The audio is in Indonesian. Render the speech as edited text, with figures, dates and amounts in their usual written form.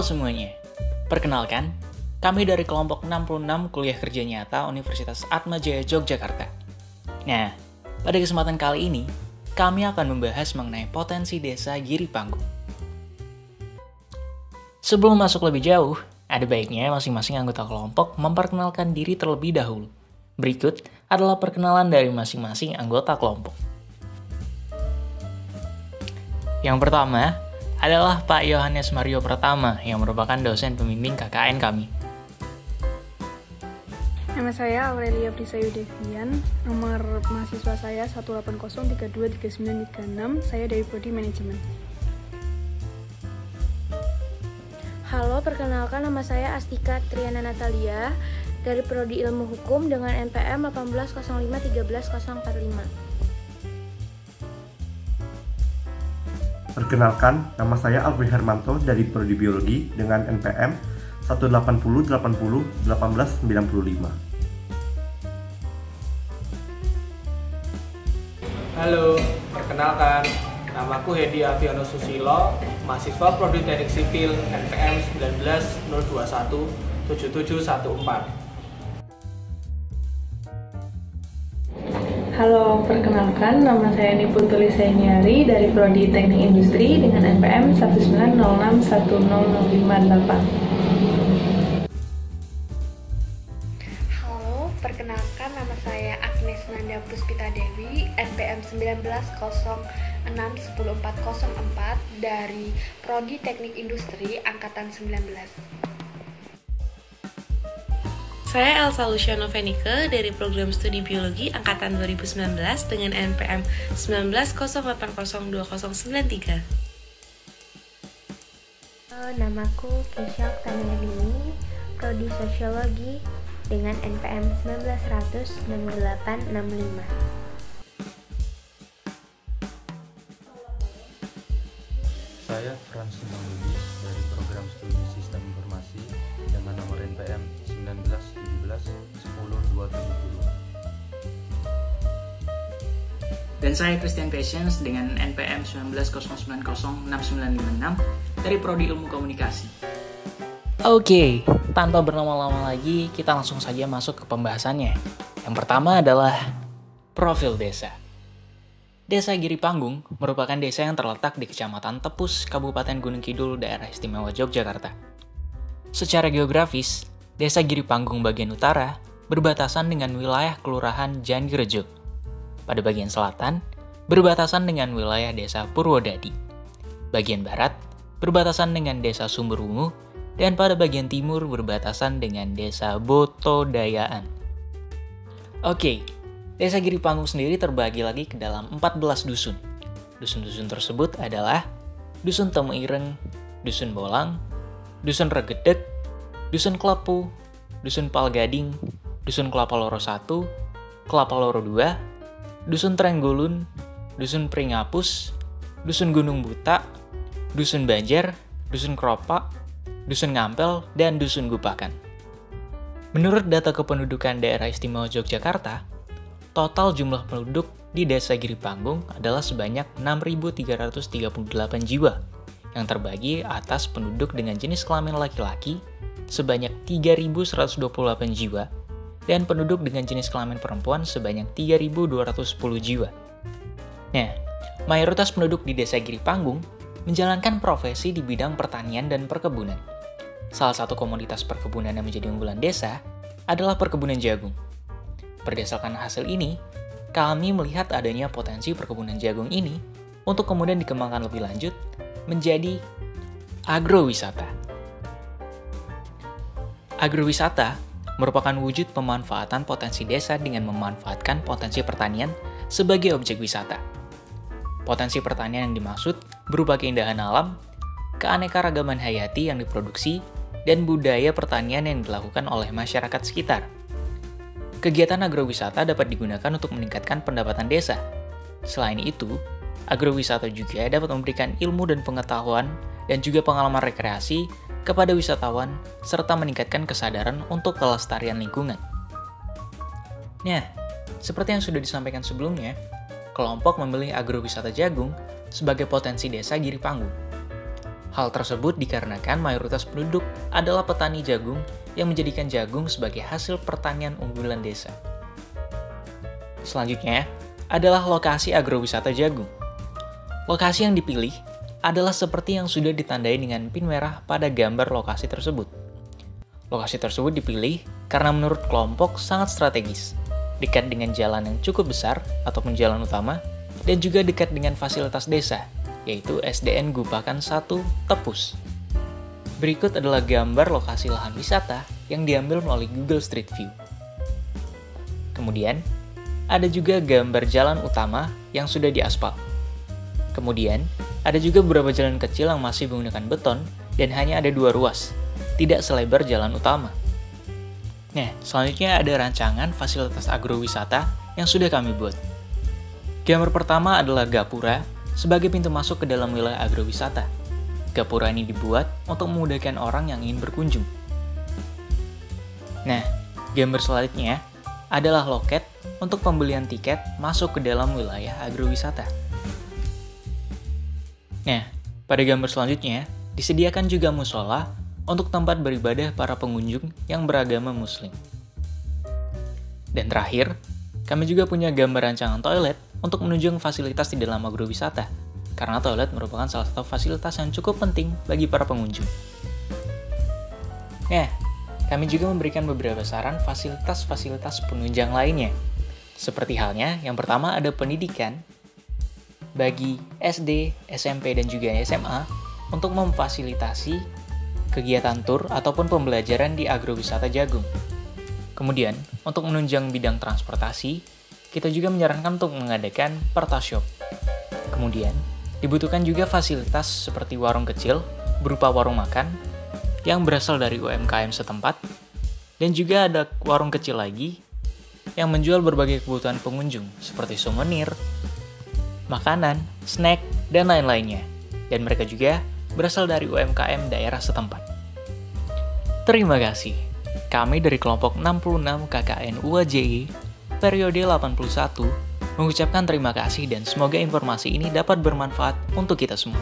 Halo semuanya, perkenalkan, kami dari kelompok 66 Kuliah Kerja Nyata Universitas Atmajaya Yogyakarta. Nah, pada kesempatan kali ini, kami akan membahas mengenai potensi desa Giri Panggung. Sebelum masuk lebih jauh, ada baiknya masing-masing anggota kelompok memperkenalkan diri terlebih dahulu. Berikut adalah perkenalan dari masing-masing anggota kelompok. Yang pertama adalah Pak Yohanes Mario Pratama yang merupakan dosen pembimbing KKN kami. Nama saya Aurelia Prisayu Devian, nomor mahasiswa saya 180323936, saya dari Prodi Manajemen. Halo, perkenalkan nama saya Astika Triana Natalia dari Prodi Ilmu Hukum dengan NPM 180513045. Perkenalkan, nama saya Alwi Hermanto dari Prodi Biologi dengan NPM 180801895. Halo, perkenalkan, namaku Hedi Aviano Susilo, mahasiswa Prodi Teknik Sipil NPM 190217714. Halo, perkenalkan nama saya Niputuli Senyari dari Prodi Teknik Industri dengan NPM 190610558. Halo, perkenalkan nama saya Agnes Nanda Puspita Dewi, NPM 190610404 dari Prodi Teknik Industri Angkatan 19. Saya Elsa Luciano Venike dari Program Studi Biologi Angkatan 2019 dengan NPM 190802093. Halo, namaku Keisha Oktanelini, Prodi Sosiologi dengan NPM 191006865. Saya Frans Simangguli dari Program Studi Sistem Informasi dengan nomor NPM 191710270. Dan saya Christian Patience dengan NPM 190906956 dari Prodi Ilmu Komunikasi. Oke, tanpa berlama-lama lagi, kita langsung saja masuk ke pembahasannya. Yang pertama adalah profil desa. Desa Giri Panggung merupakan desa yang terletak di Kecamatan Tepus, Kabupaten Gunung Kidul, Daerah Istimewa Yogyakarta. Secara geografis, Desa Giri Panggung bagian utara berbatasan dengan wilayah Kelurahan Janirejo. Pada bagian selatan, berbatasan dengan wilayah Desa Purwodadi. Bagian barat, berbatasan dengan Desa Sumberwungu, dan pada bagian timur berbatasan dengan Desa Botodayaan. Oke, Desa Giri Panggung sendiri terbagi lagi ke dalam 14 dusun. Dusun-dusun tersebut adalah Dusun Temuireng, Dusun Bolang, Dusun Regedek, Dusun Klepu, Dusun Palgading, Dusun Kelapa Loro 1, Kelapa Loro 2, Dusun Trenggulun, Dusun Pringapus, Dusun Gunung Buta, Dusun Banjar, Dusun Keropak, Dusun Ngampel, dan Dusun Gupakan. Menurut data kependudukan Daerah Istimewa Yogyakarta, total jumlah penduduk di Desa Giri Panggung adalah sebanyak 6.338 jiwa, yang terbagi atas penduduk dengan jenis kelamin laki-laki sebanyak 3.128 jiwa, dan penduduk dengan jenis kelamin perempuan sebanyak 3.210 jiwa. Nah, mayoritas penduduk di Desa Giri Panggung menjalankan profesi di bidang pertanian dan perkebunan. Salah satu komoditas perkebunan yang menjadi unggulan desa adalah perkebunan jagung. Berdasarkan hasil ini, kami melihat adanya potensi perkebunan jagung ini untuk kemudian dikembangkan lebih lanjut menjadi agrowisata. Agrowisata merupakan wujud pemanfaatan potensi desa dengan memanfaatkan potensi pertanian sebagai objek wisata. Potensi pertanian yang dimaksud berupa keindahan alam, keanekaragaman hayati yang diproduksi, dan budaya pertanian yang dilakukan oleh masyarakat sekitar. Kegiatan agrowisata dapat digunakan untuk meningkatkan pendapatan desa. Selain itu, agrowisata juga dapat memberikan ilmu dan pengetahuan dan juga pengalaman rekreasi kepada wisatawan serta meningkatkan kesadaran untuk kelestarian lingkungan. Nah, seperti yang sudah disampaikan sebelumnya, kelompok memilih agrowisata jagung sebagai potensi desa Giri Panggung. Hal tersebut dikarenakan mayoritas penduduk adalah petani jagung yang menjadikan jagung sebagai hasil pertanian unggulan desa. Selanjutnya adalah lokasi agrowisata jagung. Lokasi yang dipilih adalah seperti yang sudah ditandai dengan pin merah pada gambar lokasi tersebut. Lokasi tersebut dipilih karena menurut kelompok sangat strategis, dekat dengan jalan yang cukup besar ataupun jalan utama, dan juga dekat dengan fasilitas desa, yaitu SDN Gupakan 1 Tepus. Berikut adalah gambar lokasi lahan wisata yang diambil melalui Google Street View. Kemudian, ada juga gambar jalan utama yang sudah diaspal. Kemudian, ada juga beberapa jalan kecil yang masih menggunakan beton dan hanya ada 2 ruas, tidak selebar jalan utama. Nah, selanjutnya ada rancangan fasilitas agrowisata yang sudah kami buat. Gambar pertama adalah gapura sebagai pintu masuk ke dalam wilayah agrowisata. Gapura ini dibuat untuk memudahkan orang yang ingin berkunjung. Nah, gambar selanjutnya adalah loket untuk pembelian tiket masuk ke dalam wilayah agrowisata. Nah, pada gambar selanjutnya disediakan juga musola untuk tempat beribadah para pengunjung yang beragama Muslim. Dan terakhir, kami juga punya gambar rancangan toilet untuk menunjang fasilitas di dalam agrowisata, karena toilet merupakan salah satu fasilitas yang cukup penting bagi para pengunjung. Nah, kami juga memberikan beberapa saran fasilitas-fasilitas penunjang lainnya. Seperti halnya, yang pertama ada pendidikan bagi SD, SMP, dan juga SMA untuk memfasilitasi kegiatan tur ataupun pembelajaran di agrowisata jagung. Kemudian, untuk menunjang bidang transportasi, kita juga menyarankan untuk mengadakan pertashop. Kemudian, dibutuhkan juga fasilitas seperti warung kecil berupa warung makan yang berasal dari UMKM setempat, dan juga ada warung kecil lagi yang menjual berbagai kebutuhan pengunjung seperti souvenir, makanan, snack, dan lain-lainnya. Dan mereka juga berasal dari UMKM daerah setempat. Terima kasih. Kami dari kelompok 66 KKN UAJI periode 81 mengucapkan terima kasih dan semoga informasi ini dapat bermanfaat untuk kita semua.